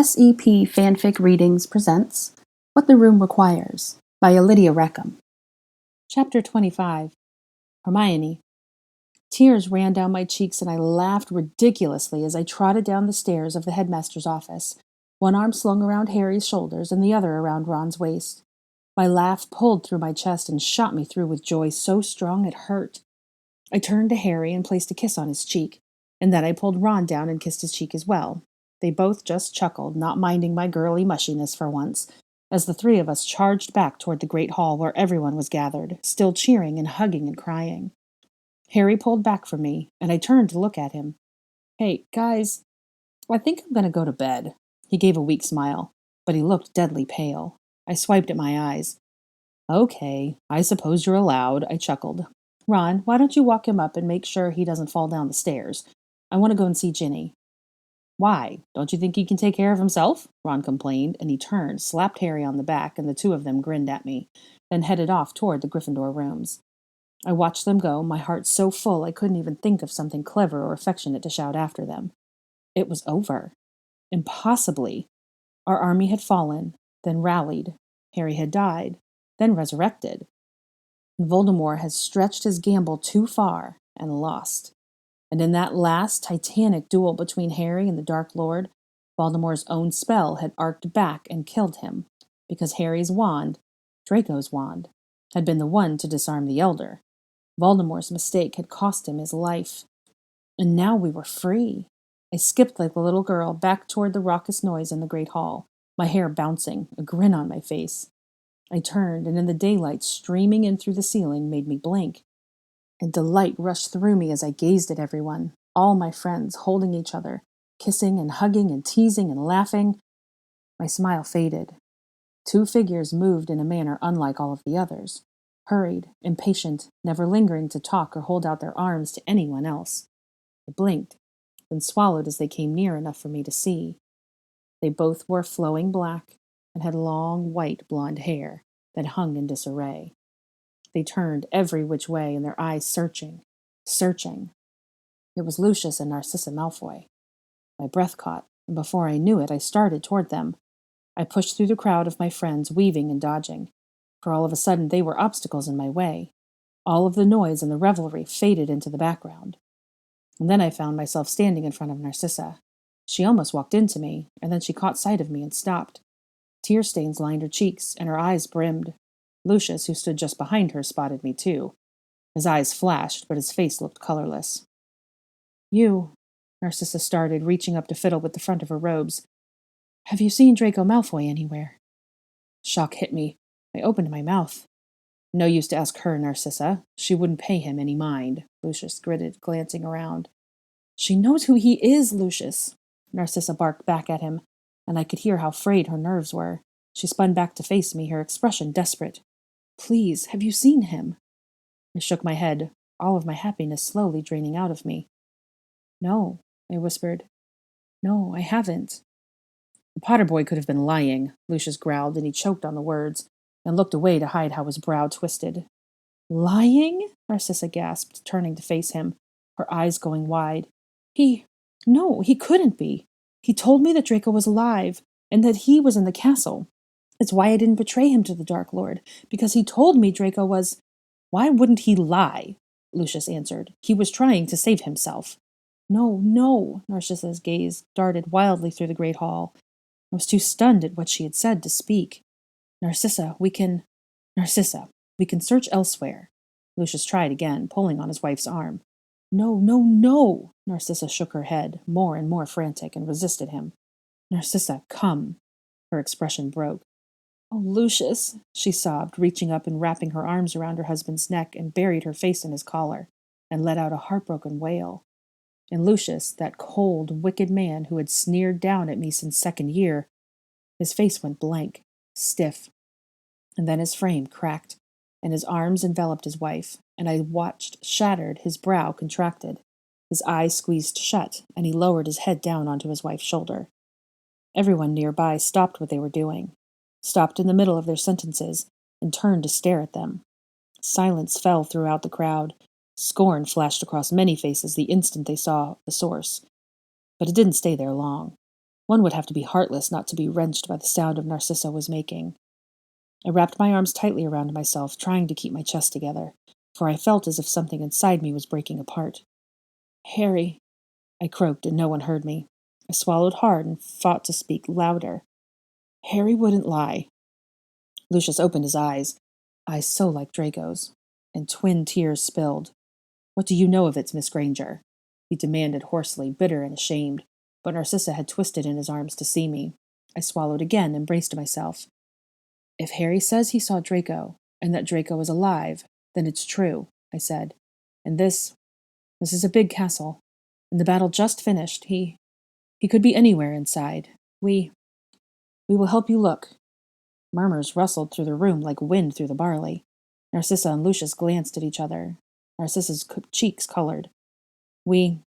SEP Fanfic Readings presents What the Room Requires by Alydia Rackham. Chapter 25. Hermione. Tears ran down my cheeks and I laughed ridiculously as I trotted down the stairs of the headmaster's office, one arm slung around Harry's shoulders and the other around Ron's waist. My laugh pulled through my chest and shot me through with joy so strong it hurt. I turned to Harry and placed a kiss on his cheek, and then I pulled Ron down and kissed his cheek as well. They both just chuckled, not minding my girly mushiness for once, as the three of us charged back toward the great hall where everyone was gathered, still cheering and hugging and crying. Harry pulled back from me, and I turned to look at him. "Hey, guys, I think I'm going to go to bed." He gave a weak smile, but he looked deadly pale. I swiped at my eyes. "Okay, I suppose you're allowed," I chuckled. "Ron, why don't you walk him up and make sure he doesn't fall down the stairs? I want to go and see Ginny." "Why? Don't you think he can take care of himself?" Ron complained, and he turned, slapped Harry on the back, and the two of them grinned at me, then headed off toward the Gryffindor rooms. I watched them go, my heart so full I couldn't even think of something clever or affectionate to shout after them. It was over. Impossibly. Our army had fallen, then rallied. Harry had died, then resurrected. And Voldemort had stretched his gamble too far and lost. And in that last titanic duel between Harry and the Dark Lord, Voldemort's own spell had arced back and killed him, because Harry's wand, Draco's wand, had been the one to disarm the Elder. Voldemort's mistake had cost him his life. And now we were free. I skipped like a little girl back toward the raucous noise in the great hall, my hair bouncing, a grin on my face. I turned, and in the daylight streaming in through the ceiling made me blink. And delight rushed through me as I gazed at everyone, all my friends holding each other, kissing and hugging and teasing and laughing. My smile faded. Two figures moved in a manner unlike all of the others, hurried, impatient, never lingering to talk or hold out their arms to anyone else. I blinked, then swallowed as they came near enough for me to see. They both wore flowing black and had long white blonde hair that hung in disarray. They turned every which way, and their eyes searching. It was Lucius and Narcissa Malfoy. My breath caught, and before I knew it, I started toward them. I pushed through the crowd of my friends, weaving and dodging, for all of a sudden they were obstacles in my way. All of the noise and the revelry faded into the background. And then I found myself standing in front of Narcissa. She almost walked into me, and then she caught sight of me and stopped. Tear stains lined her cheeks, and her eyes brimmed. Lucius, who stood just behind her, spotted me too. His eyes flashed, but his face looked colorless. "You," Narcissa started, reaching up to fiddle with the front of her robes. "Have you seen Draco Malfoy anywhere?" Shock hit me. I opened my mouth. "No use to ask her, Narcissa. She wouldn't pay him any mind," Lucius gritted, glancing around. "She knows who he is, Lucius," Narcissa barked back at him, and I could hear how frayed her nerves were. She spun back to face me, her expression desperate. "Please, have you seen him?" I shook my head, all of my happiness slowly draining out of me. "No," I whispered. "No, I haven't." The Potter boy could have been lying, Lucius growled, and he choked on the words, and looked away to hide how his brow twisted. "Lying?" Narcissa gasped, turning to face him, her eyes going wide. No, he couldn't be. He told me that Draco was alive, and that he was in the castle. It's why I didn't betray him to the Dark Lord, because he told me Draco was—" "Why wouldn't he lie?" Lucius answered. "He was trying to save himself." No, Narcissa's gaze darted wildly through the great hall. I was too stunned at what she had said to speak. Narcissa, we can search elsewhere." Lucius tried again, pulling on his wife's arm. No. Narcissa shook her head, more and more frantic, and resisted him. "Narcissa, come." Her expression broke. "Oh, Lucius," she sobbed, reaching up and wrapping her arms around her husband's neck, and buried her face in his collar, and let out a heartbroken wail. And Lucius, that cold, wicked man who had sneered down at me since second year, his face went blank, stiff, and then his frame cracked, and his arms enveloped his wife, and I watched, shattered, his brow contracted, his eyes squeezed shut, and he lowered his head down onto his wife's shoulder. Everyone nearby stopped what they were doing, stopped in the middle of their sentences, and turned to stare at them. Silence fell throughout the crowd. Scorn flashed across many faces the instant they saw the source. But it didn't stay there long. One would have to be heartless not to be wrenched by the sound of Narcissa was making. I wrapped my arms tightly around myself, trying to keep my chest together, for I felt as if something inside me was breaking apart. Harry, I croaked, and no one heard me. I swallowed hard and fought to speak louder. Harry wouldn't lie. Lucius opened his eyes so like Draco's, and twin tears spilled. What do you know of it, Miss Granger? He demanded hoarsely, bitter and ashamed, but Narcissa had twisted in his arms to see me. I swallowed again and braced myself. If Harry says he saw Draco, and that Draco is alive, then it's true, I said. And this is a big castle, and the battle just finished. He could be anywhere inside. We will help you look. Murmurs rustled through the room like wind through the barley. Narcissa and Lucius glanced at each other. Narcissa's cheeks colored. We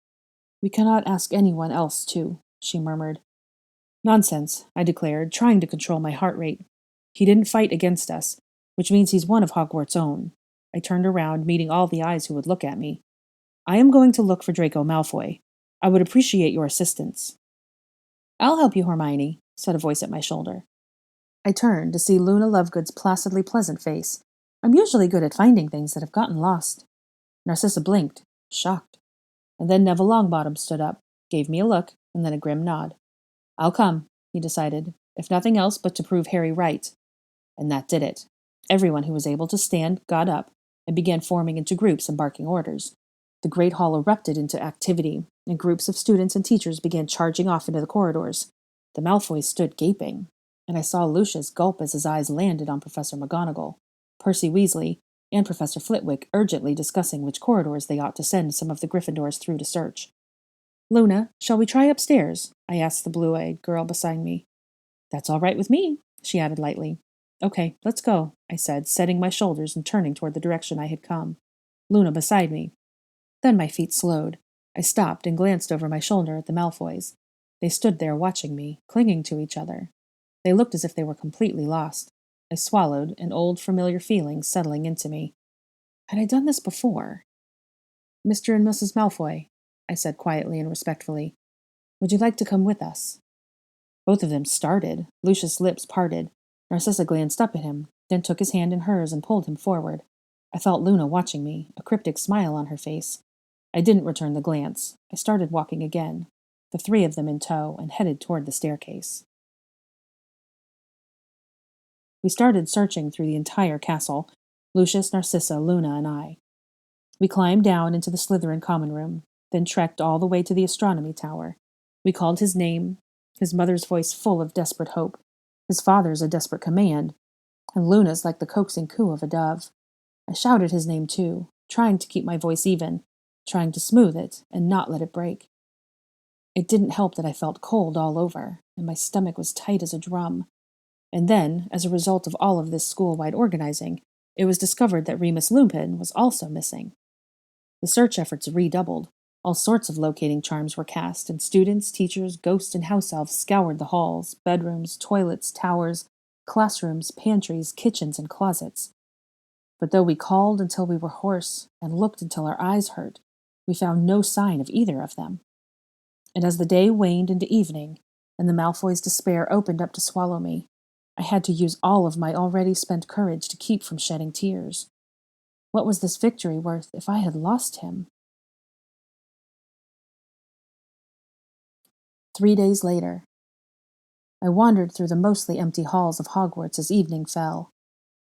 cannot ask anyone else to, she murmured. Nonsense, I declared, trying to control my heart rate. He didn't fight against us, which means he's one of Hogwarts' own. I turned around, meeting all the eyes who would look at me. I am going to look for Draco Malfoy. I would appreciate your assistance. I'll help you, Hermione, said a voice at my shoulder. I turned to see Luna Lovegood's placidly pleasant face. I'm usually good at finding things that have gotten lost. Narcissa blinked, shocked. And then Neville Longbottom stood up, gave me a look, and then a grim nod. I'll come, he decided, if nothing else but to prove Harry right. And that did it. Everyone who was able to stand got up and began forming into groups and barking orders. The great hall erupted into activity, and groups of students and teachers began charging off into the corridors. The Malfoys stood gaping, and I saw Lucius gulp as his eyes landed on Professor McGonagall, Percy Weasley, and Professor Flitwick urgently discussing which corridors they ought to send some of the Gryffindors through to search. Luna, shall we try upstairs? I asked the blue-eyed girl beside me. That's all right with me, she added lightly. Okay, let's go, I said, setting my shoulders and turning toward the direction I had come. Luna beside me. Then my feet slowed. I stopped and glanced over my shoulder at the Malfoys. They stood there watching me, clinging to each other. They looked as if they were completely lost. I swallowed, an old familiar feeling settling into me. Had I done this before? Mr. and Mrs. Malfoy, I said quietly and respectfully, would you like to come with us? Both of them started. Lucius' lips parted. Narcissa glanced up at him, then took his hand in hers and pulled him forward. I felt Luna watching me, a cryptic smile on her face. I didn't return the glance. I started walking again, the three of them in tow, and headed toward the staircase. We started searching through the entire castle, Lucius, Narcissa, Luna, and I. We climbed down into the Slytherin common room, then trekked all the way to the astronomy tower. We called his name, his mother's voice full of desperate hope, his father's a desperate command, and Luna's like the coaxing coo of a dove. I shouted his name too, trying to keep my voice even, trying to smooth it and not let it break. It didn't help that I felt cold all over, and my stomach was tight as a drum. And then, as a result of all of this school-wide organizing, it was discovered that Remus Lupin was also missing. The search efforts redoubled. All sorts of locating charms were cast, and students, teachers, ghosts, and house elves scoured the halls, bedrooms, toilets, towers, classrooms, pantries, kitchens, and closets. But though we called until we were hoarse and looked until our eyes hurt, we found no sign of either of them. And as the day waned into evening, and the Malfoys' despair opened up to swallow me, I had to use all of my already spent courage to keep from shedding tears. What was this victory worth if I had lost him? 3 days later. I wandered through the mostly empty halls of Hogwarts as evening fell.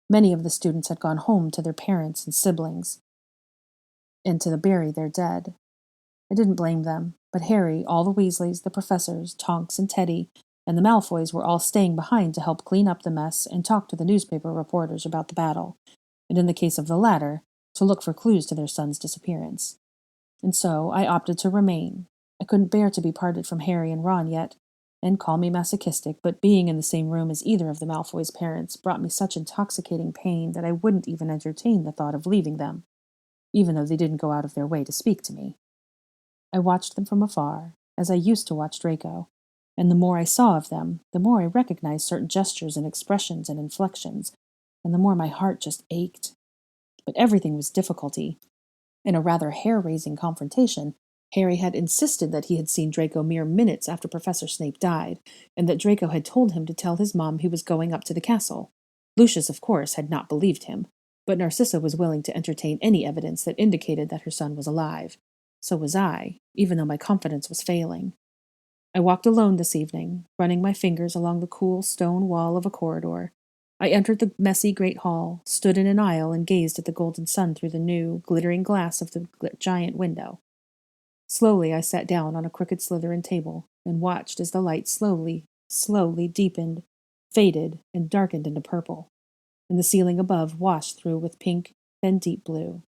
Many of the students had gone home to their parents and siblings, and to bury their dead. I didn't blame them, but Harry, all the Weasleys, the professors, Tonks, and Teddy, and the Malfoys were all staying behind to help clean up the mess and talk to the newspaper reporters about the battle, and in the case of the latter, to look for clues to their son's disappearance. And so I opted to remain. I couldn't bear to be parted from Harry and Ron yet, and call me masochistic, but being in the same room as either of the Malfoys' parents brought me such intoxicating pain that I wouldn't even entertain the thought of leaving them, even though they didn't go out of their way to speak to me. I watched them from afar, as I used to watch Draco, and the more I saw of them, the more I recognized certain gestures and expressions and inflections, and the more my heart just ached. But everything was difficulty. In a rather hair-raising confrontation, Harry had insisted that he had seen Draco mere minutes after Professor Snape died, and that Draco had told him to tell his mom he was going up to the castle. Lucius, of course, had not believed him, but Narcissa was willing to entertain any evidence that indicated that her son was alive. So was I, even though my confidence was failing. I walked alone this evening, running my fingers along the cool stone wall of a corridor. I entered the messy great hall, stood in an aisle, and gazed at the golden sun through the new, glittering glass of the giant window. Slowly I sat down on a crooked Slytherin table and watched as the light slowly deepened, faded, and darkened into purple, and the ceiling above washed through with pink, then deep blue.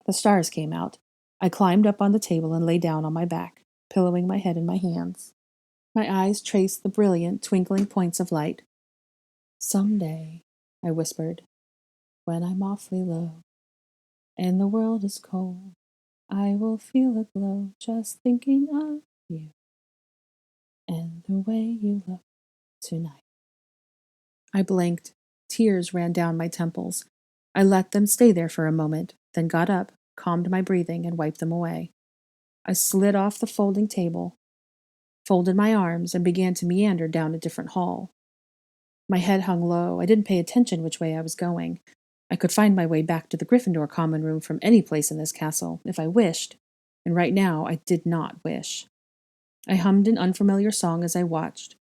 The stars came out. I climbed up on the table and lay down on my back, pillowing my head in my hands. My eyes traced the brilliant, twinkling points of light. "Some day," I whispered, "when I'm awfully low, and the world is cold, I will feel a glow just thinking of you, and the way you look tonight." I blinked. Tears ran down my temples. I let them stay there for a moment, then got up, calmed my breathing, and wiped them away. I slid off the folding table, folded my arms, and began to meander down a different hall. My head hung low. I didn't pay attention which way I was going. I could find my way back to the Gryffindor common room from any place in this castle, if I wished, and right now I did not wish. I hummed an unfamiliar song as I watched.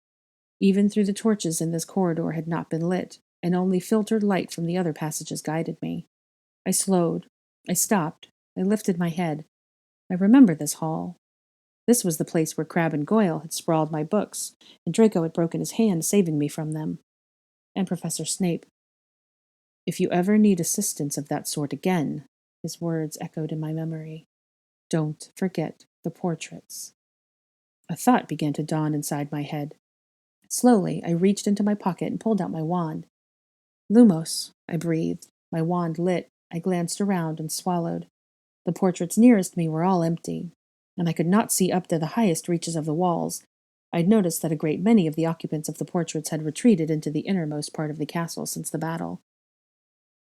Even through the torches in this corridor had not been lit, and only filtered light from the other passages guided me. I slowed. I stopped. I lifted my head. I remember this hall. This was the place where Crabbe and Goyle had sprawled my books, and Draco had broken his hand saving me from them. And Professor Snape. "If you ever need assistance of that sort again," his words echoed in my memory, "don't forget the portraits." A thought began to dawn inside my head. Slowly, I reached into my pocket and pulled out my wand. "Lumos," I breathed. My wand lit. I glanced around and swallowed. The portraits nearest me were all empty, and I could not see up to the highest reaches of the walls. I'd noticed that a great many of the occupants of the portraits had retreated into the innermost part of the castle since the battle.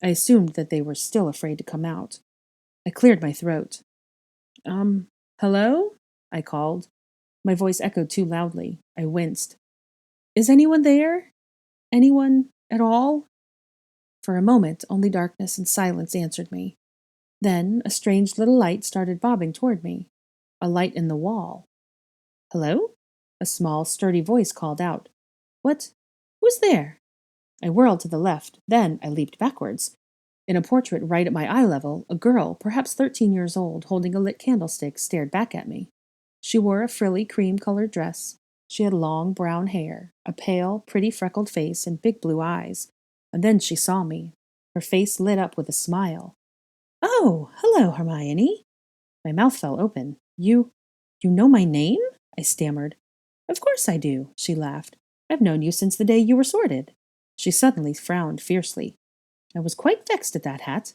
I assumed that they were still afraid to come out. I cleared my throat. Hello?" I called. My voice echoed too loudly. I winced. "Is anyone there? Anyone at all?" For a moment, only darkness and silence answered me. Then a strange little light started bobbing toward me. A light in the wall. "Hello?" A small, sturdy voice called out. "What? Who's there?" I whirled to the left. Then I leaped backwards. In a portrait right at my eye level, a girl, perhaps 13 years old, holding a lit candlestick, stared back at me. She wore a frilly cream-colored dress. She had long brown hair, a pale, pretty freckled face, and big blue eyes. And then she saw me. Her face lit up with a smile. "Oh, hello, Hermione." My mouth fell open. You know my name?" I stammered. "Of course I do," she laughed. "I've known you since the day you were sorted." She suddenly frowned fiercely. "I was quite vexed at that hat.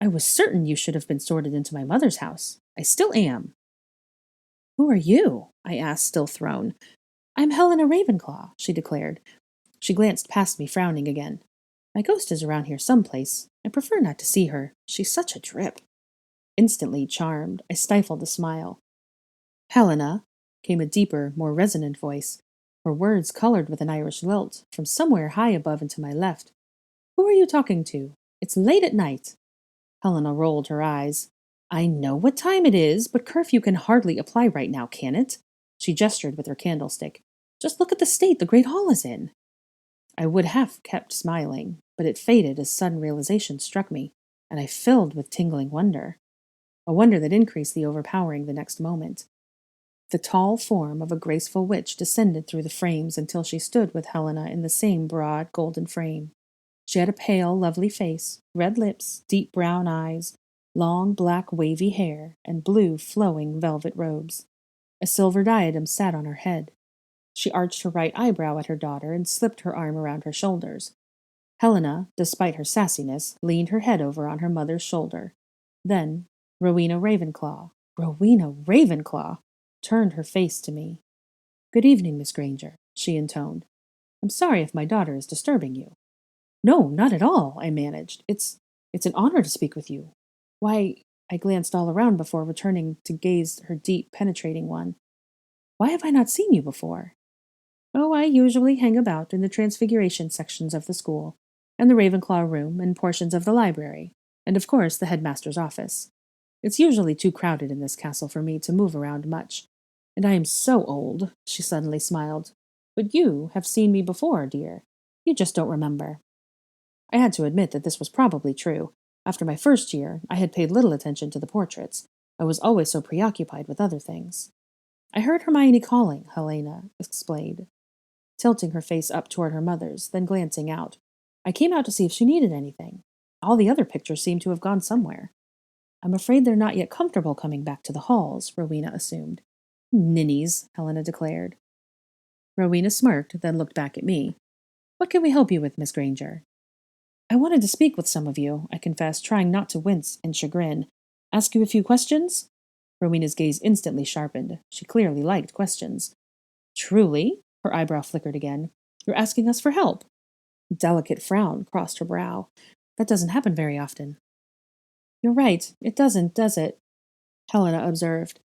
I was certain you should have been sorted into my mother's house. I still am." "Who are you?" I asked, still thrown. "I'm Helena Ravenclaw," she declared. She glanced past me, frowning again. "My ghost is around here someplace. I prefer not to see her. She's such a drip." Instantly charmed, I stifled a smile. "Helena," came a deeper, more resonant voice, her words colored with an Irish lilt, from somewhere high above and to my left. "Who are you talking to? It's late at night." Helena rolled her eyes. "I know what time it is, but curfew can hardly apply right now, can it?" She gestured with her candlestick. "Just look at the state the great hall is in." I would have kept smiling, but it faded as sudden realization struck me, and I filled with tingling wonder. A wonder that increased the overpowering the next moment. The tall form of a graceful witch descended through the frames until she stood with Helena in the same broad golden frame. She had a pale, lovely face, red lips, deep brown eyes, long black wavy hair, and blue flowing velvet robes. A silver diadem sat on her head. She arched her right eyebrow at her daughter and slipped her arm around her shoulders. Helena, despite her sassiness, leaned her head over on her mother's shoulder. Then Rowena Ravenclaw, turned her face to me. "Good evening, Miss Granger," she intoned. "I'm sorry if my daughter is disturbing you." "No, not at all," I managed. It's an honor to speak with you. Why, I glanced all around before returning to gaze her deep, penetrating one. Why have I not seen you before? Oh, I usually hang about in the transfiguration sections of the school, and the Ravenclaw room, and portions of the library, and of course the headmaster's office. It's usually too crowded in this castle for me to move around much. And I am so old, she suddenly smiled. But you have seen me before, dear. You just don't remember. I had to admit that this was probably true. After my first year, I had paid little attention to the portraits. I was always so preoccupied with other things. I heard Hermione calling, Helena explained, tilting her face up toward her mother's, then glancing out. I came out to see if she needed anything. All the other pictures seemed to have gone somewhere. I'm afraid they're not yet comfortable coming back to the halls, Rowena assumed. Ninnies, Helena declared. Rowena smirked, then looked back at me. What can we help you with, Miss Granger? I wanted to speak with some of you, I confessed, trying not to wince in chagrin. Ask you a few questions? Rowena's gaze instantly sharpened. She clearly liked questions. Truly? Her eyebrow flickered again. You're asking us for help? A delicate frown crossed her brow. That doesn't happen very often. You're right. It doesn't, does it? Helena observed.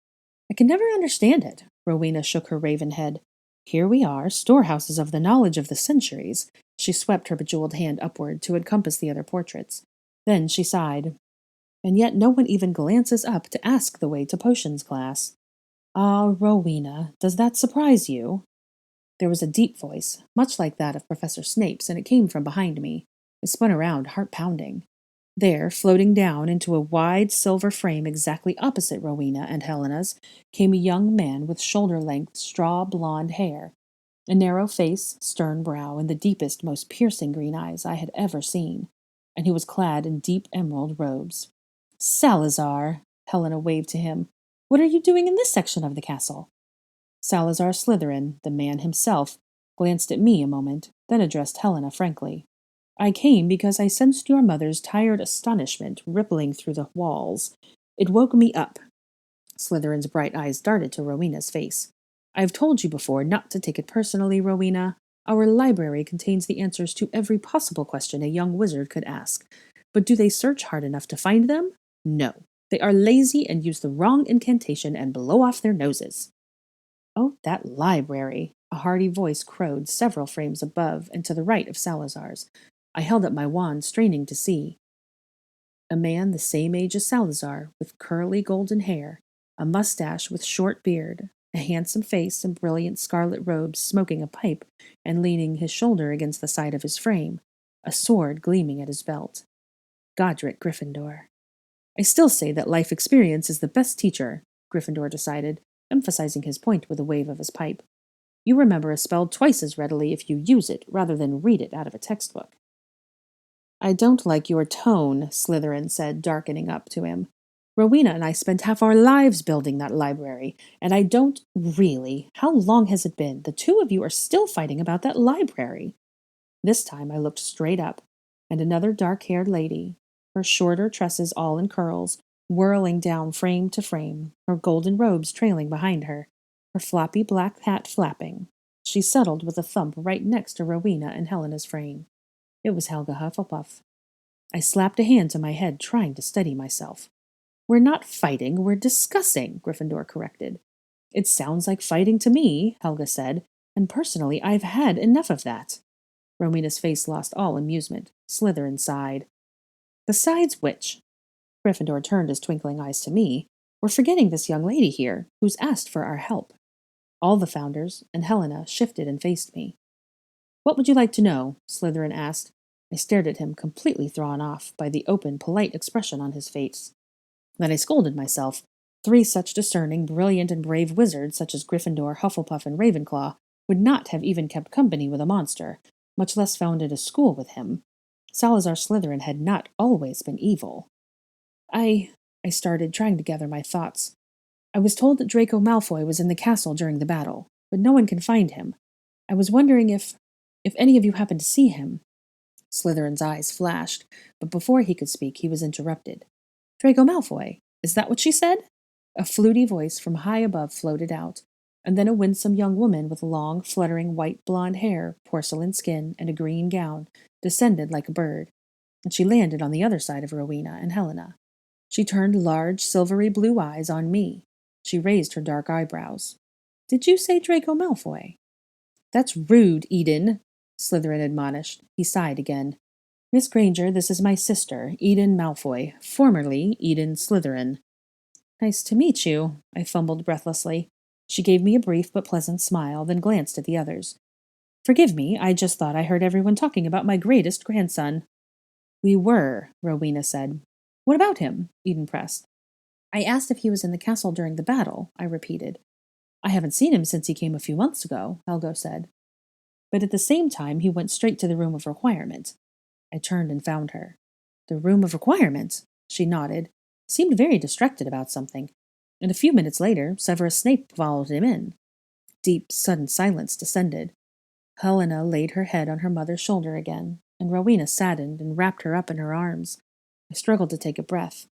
I can never understand it. Rowena shook her raven head. Here we are, storehouses of the knowledge of the centuries. She swept her bejeweled hand upward to encompass the other portraits. Then she sighed. And yet no one even glances up to ask the way to potions class. Ah, Rowena, does that surprise you? There was a deep voice, much like that of Professor Snape's, and it came from behind me. I spun around, heart pounding. There, floating down into a wide silver frame exactly opposite Rowena and Helena's, came a young man with shoulder-length straw blonde hair, a narrow face, stern brow, and the deepest, most piercing green eyes I had ever seen, and he was clad in deep emerald robes. Salazar! Helena waved to him. What are you doing in this section of the castle? Salazar Slytherin, the man himself, glanced at me a moment, then addressed Helena frankly. I came because I sensed your mother's tired astonishment rippling through the walls. It woke me up. Slytherin's bright eyes darted to Rowena's face. I've told you before not to take it personally, Rowena. Our library contains the answers to every possible question a young wizard could ask. But do they search hard enough to find them? No. They are lazy and use the wrong incantation and blow off their noses. Oh, that library! A hearty voice crowed several frames above and to the right of Salazar's. I held up my wand, straining to see. A man the same age as Salazar, with curly golden hair, a mustache with short beard, a handsome face and brilliant scarlet robes, smoking a pipe and leaning his shoulder against the side of his frame, a sword gleaming at his belt. Godric Gryffindor. I still say that life experience is the best teacher, Gryffindor decided, emphasizing his point with a wave of his pipe. You remember a spell twice as readily if you use it rather than read it out of a textbook. I don't like your tone, Slytherin said, darkening up to him. Rowena and I spent half our lives building that library, and I don't really. How long has it been? The two of you are still fighting about that library. This time I looked straight up, and another dark-haired lady, her shorter tresses all in curls, whirling down frame to frame, her golden robes trailing behind her, her floppy black hat flapping. She settled with a thump right next to Rowena and Helena's frame. It was Helga Hufflepuff. I slapped a hand to my head, trying to steady myself. We're not fighting, we're discussing, Gryffindor corrected. It sounds like fighting to me, Helga said, and personally I've had enough of that. Rowena's face lost all amusement. Slytherin sighed. Besides which, Gryffindor turned his twinkling eyes to me, we're forgetting this young lady here, who's asked for our help. All the founders, and Helena, shifted and faced me. What would you like to know? Slytherin asked. I stared at him, completely thrown off by the open, polite expression on his face. Then I scolded myself. 3 such discerning, brilliant, and brave wizards, such as Gryffindor, Hufflepuff, and Ravenclaw, would not have even kept company with a monster, much less founded a school with him. Salazar Slytherin had not always been evil. I started, trying to gather my thoughts. I was told that Draco Malfoy was in the castle during the battle, but no one can find him. I was wondering if any of you happened to see him. Slytherin's eyes flashed, but before he could speak, he was interrupted. Draco Malfoy, is that what she said? A fluty voice from high above floated out, and then a winsome young woman with long, fluttering white blonde hair, porcelain skin, and a green gown descended like a bird, and she landed on the other side of Rowena and Helena. She turned large, silvery blue eyes on me. She raised her dark eyebrows. Did you say Draco Malfoy? That's rude, Eden, Slytherin admonished. He sighed again. Miss Granger, this is my sister, Eden Malfoy, formerly Eden Slytherin. Nice to meet you, I fumbled breathlessly. She gave me a brief but pleasant smile, then glanced at the others. Forgive me, I just thought I heard everyone talking about my greatest grandson. We were, Rowena said. What about him? Eden pressed. I asked if he was in the castle during the battle, I repeated. I haven't seen him since he came a few months ago, Helga said. But at the same time, he went straight to the room of requirement. I turned and found her. The room of requirement? She nodded, seemed very distracted about something, and a few minutes later, Severus Snape followed him in. Deep, sudden silence descended. Helena laid her head on her mother's shoulder again, and Rowena saddened and wrapped her up in her arms. I struggled to take a breath.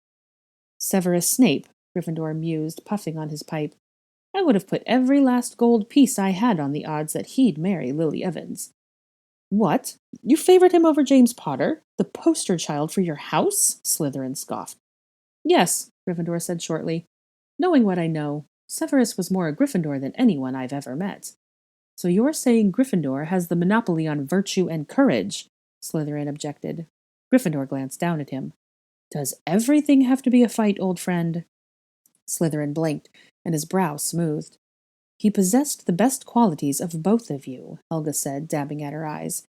Severus Snape, Gryffindor mused, puffing on his pipe. I would have put every last gold piece I had on the odds that he'd marry Lily Evans. What? You favored him over James Potter, the poster child for your house? Slytherin scoffed. Yes, Gryffindor said shortly. Knowing what I know, Severus was more a Gryffindor than anyone I've ever met. So you're saying Gryffindor has the monopoly on virtue and courage? Slytherin objected. Gryffindor glanced down at him. Does everything have to be a fight, old friend? Slytherin blinked, and his brow smoothed. He possessed the best qualities of both of you, Helga said, dabbing at her eyes.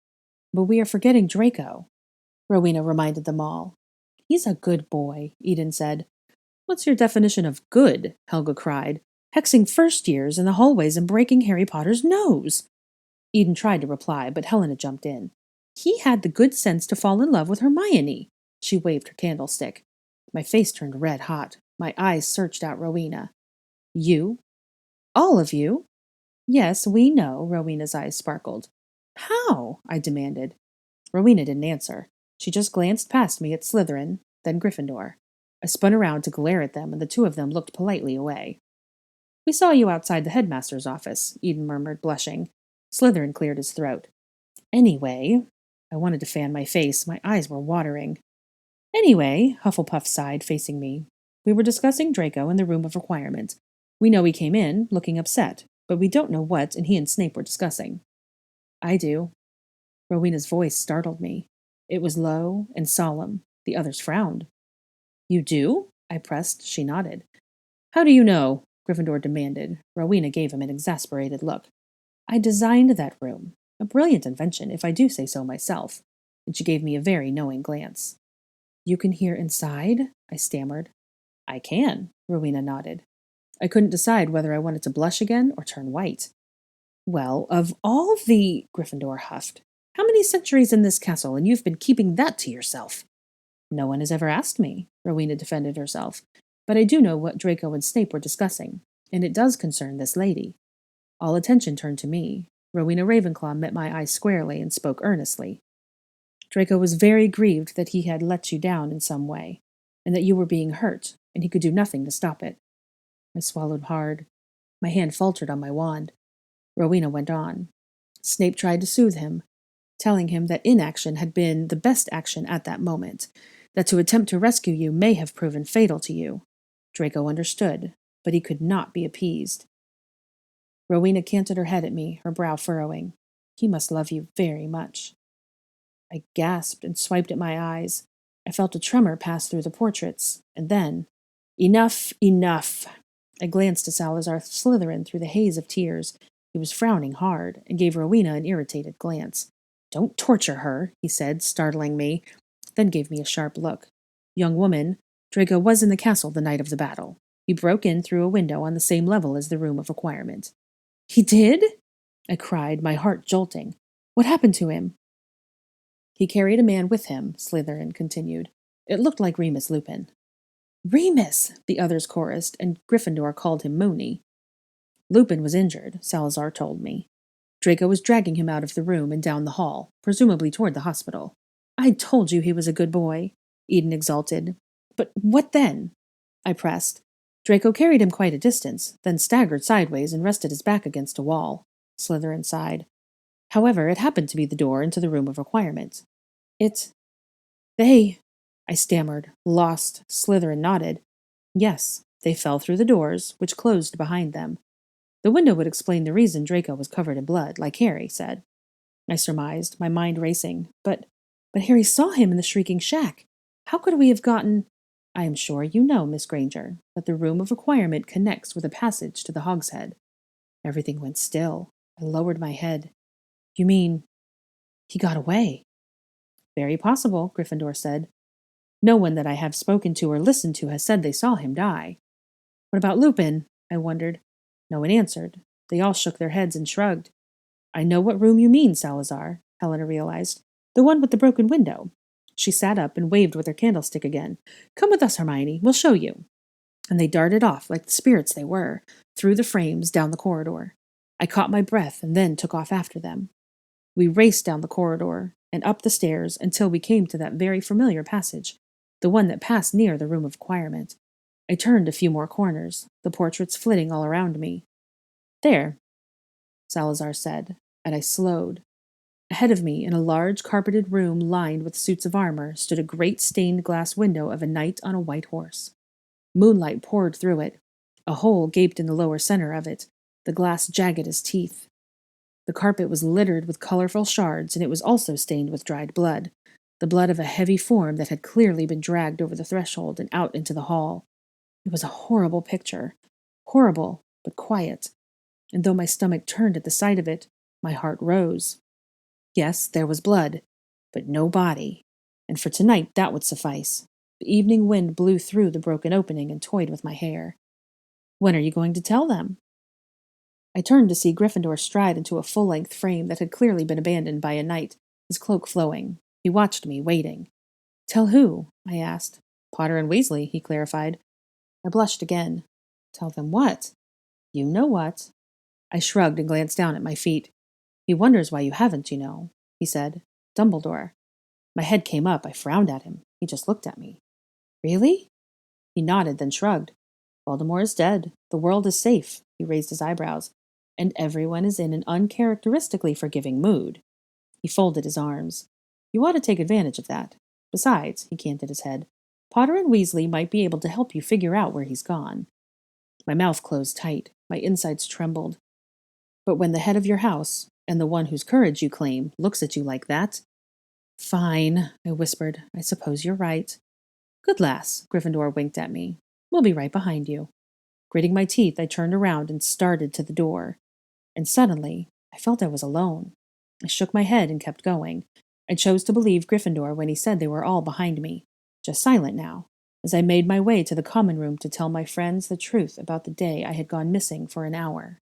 But we are forgetting Draco. Rowena reminded them all. He's a good boy, Eden said. What's your definition of good? Helga cried. Hexing first years in the hallways and breaking Harry Potter's nose. Eden tried to reply, but Helena jumped in. He had the good sense to fall in love with Hermione. She waved her candlestick. My face turned red hot. My eyes searched out Rowena. You? All of you? Yes, we know, Rowena's eyes sparkled. How? I demanded. Rowena didn't answer. She just glanced past me at Slytherin, then Gryffindor. I spun around to glare at them, and the two of them looked politely away. We saw you outside the headmaster's office, Eden murmured, blushing. Slytherin cleared his throat. Anyway, I wanted to fan my face. My eyes were watering. Anyway, Hufflepuff sighed, facing me. We were discussing Draco in the room of requirement. We know he came in, looking upset, but we don't know what he and Snape were discussing. I do. Rowena's voice startled me. It was low and solemn. The others frowned. You do? I pressed. She nodded. How do you know? Gryffindor demanded. Rowena gave him an exasperated look. I designed that room. A brilliant invention, if I do say so myself. And she gave me a very knowing glance. You can hear inside? I stammered. I can, Rowena nodded. I couldn't decide whether I wanted to blush again or turn white. Well, of all the... Gryffindor huffed. How many centuries in this castle, and you've been keeping that to yourself? No one has ever asked me, Rowena defended herself. But I do know what Draco and Snape were discussing, and it does concern this lady. All attention turned to me. Rowena Ravenclaw met my eyes squarely and spoke earnestly. Draco was very grieved that he had let you down in some way, and that you were being hurt, and he could do nothing to stop it. I swallowed hard. My hand faltered on my wand. Rowena went on. Snape tried to soothe him, telling him that inaction had been the best action at that moment, that to attempt to rescue you may have proven fatal to you. Draco understood, but he could not be appeased. Rowena canted her head at me, her brow furrowing. He must love you very much. I gasped and swiped at my eyes. I felt a tremor pass through the portraits, and then, enough, enough! I glanced at Salazar Slytherin through the haze of tears. He was frowning hard, and gave Rowena an irritated glance. Don't torture her, he said, startling me, then gave me a sharp look. Young woman, Draco was in the castle the night of the battle. He broke in through a window on the same level as the room of requirement. He did? I cried, my heart jolting. What happened to him? He carried a man with him, Slytherin continued. It looked like Remus Lupin. Remus! The others chorused, and Gryffindor called him Moony. Lupin was injured, Salazar told me. Draco was dragging him out of the room and down the hall, presumably toward the hospital. I told you he was a good boy, Eden exulted. But what then? I pressed. Draco carried him quite a distance, then staggered sideways and rested his back against a wall. Slytherin sighed. However, it happened to be the door into the room of requirement. They I stammered. Lost. Slytherin nodded. Yes, they fell through the doors, which closed behind them. The window would explain the reason Draco was covered in blood, like Harry said. I surmised, my mind racing. But Harry saw him in the shrieking shack. How could we have gotten— I am sure you know, Miss Granger, that the room of requirement connects with a passage to the hogshead. Everything went still. I lowered my head. You mean he got away? Very possible, Gryffindor said. No one that I have spoken to or listened to has said they saw him die. What about Lupin? I wondered. No one answered. They all shook their heads and shrugged. I know what room you mean, Salazar, Helena realized. The one with the broken window. She sat up and waved with her candlestick again. Come with us, Hermione. We'll show you. And they darted off, like the spirits they were, through the frames down the corridor. I caught my breath and then took off after them. We raced down the corridor and up the stairs until we came to that very familiar passage, the one that passed near the room of requirement. I turned a few more corners, the portraits flitting all around me. There, Salazar said, and I slowed. Ahead of me, in a large carpeted room lined with suits of armor, stood a great stained glass window of a knight on a white horse. Moonlight poured through it. A hole gaped in the lower center of it, the glass jagged as teeth. The carpet was littered with colorful shards, and it was also stained with dried blood, the blood of a heavy form that had clearly been dragged over the threshold and out into the hall. It was a horrible picture. Horrible, but quiet. And though my stomach turned at the sight of it, my heart rose. Yes, there was blood, but no body. And for tonight that would suffice. The evening wind blew through the broken opening and toyed with my hair. When are you going to tell them? I turned to see Gryffindor stride into a full-length frame that had clearly been abandoned by a knight, his cloak flowing. He watched me, waiting. Tell who? I asked. Potter and Weasley, he clarified. I blushed again. Tell them what? You know what. I shrugged and glanced down at my feet. He wonders why you haven't, you know, he said. Dumbledore. My head came up. I frowned at him. He just looked at me. Really? He nodded, then shrugged. Voldemort is dead. The world is safe. He raised his eyebrows. And everyone is in an uncharacteristically forgiving mood. He folded his arms. You ought to take advantage of that. Besides, he canted his head, Potter and Weasley might be able to help you figure out where he's gone. My mouth closed tight. My insides trembled. But when the head of your house, and the one whose courage you claim, looks at you like that— Fine, I whispered. I suppose you're right. Good lass, Gryffindor winked at me. We'll be right behind you. Gritting my teeth, I turned around and started to the door. And suddenly, I felt I was alone. I shook my head and kept going. I chose to believe Gryffindor when he said they were all behind me, just silent now, as I made my way to the common room to tell my friends the truth about the day I had gone missing for an hour.